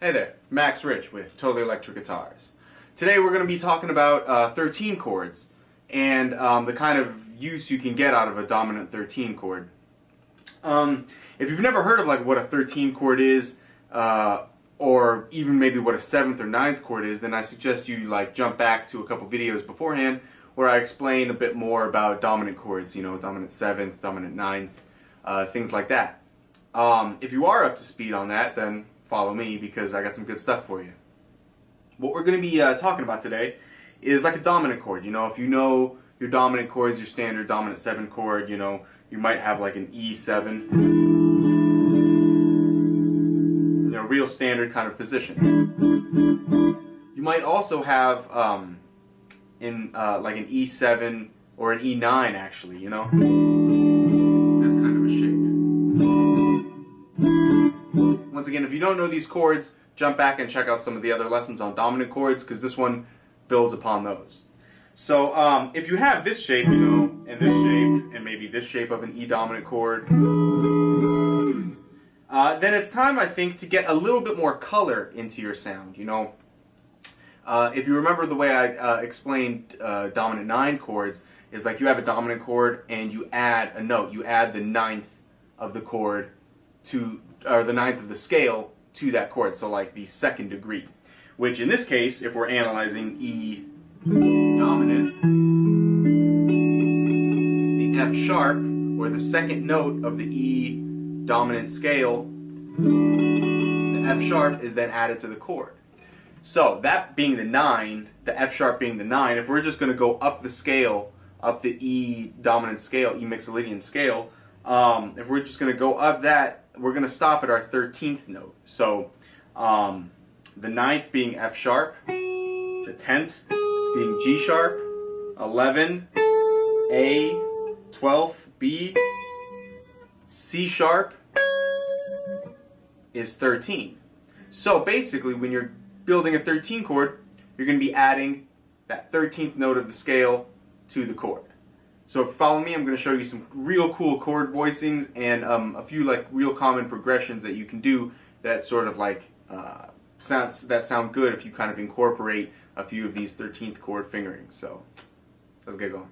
Hey there, Max Rich with Totally Electric Guitars. Today we're going to be talking about 13 chords and the kind of use you can get out of a dominant 13 chord. If you've never heard of what a 13 chord is, or even maybe what a 7th or 9th chord is, then I suggest you jump back to a couple videos beforehand where I explain a bit more about dominant chords, dominant 7th, dominant 9th, things like that. If you are up to speed on that, then follow me because I got some good stuff for you. What we're going to be talking about today is like a dominant chord. If you know your dominant chords, your standard dominant 7 chord, you might have like an E7, real standard kind of position. You might also have like an E7 or an E9 actually, this kind of a shape. Once again, if you don't know these chords, jump back and check out some of the other lessons on dominant chords because this one builds upon those. So if you have this shape, and this shape, and maybe this shape of an E dominant chord, then it's time, I think, to get a little bit more color into your sound. If you remember the way I explained dominant 9 chords, is like you have a dominant chord and you add a note. You add the 9th of the chord or the 9th of the scale to that chord, so like the 2nd degree. Which in this case, if we're analyzing E dominant, the F sharp, or the 2nd note of the E dominant scale, the F sharp is then added to the chord. So that being the 9, the F sharp being the 9, if we're just going to go up the scale, up the E dominant scale, E mixolydian scale, if we're just going to go up that, we're going to stop at our 13th note. So the 9th being F sharp, the 10th being G sharp, 11, A, 12th, B, C sharp is 13. So basically when you're building a 13 chord, you're going to be adding that 13th note of the scale to the chord. So if you follow me, I'm going to show you some real cool chord voicings and a few real common progressions that you can do that sort of sound good if you kind of incorporate a few of these 13th chord fingerings. So let's get going.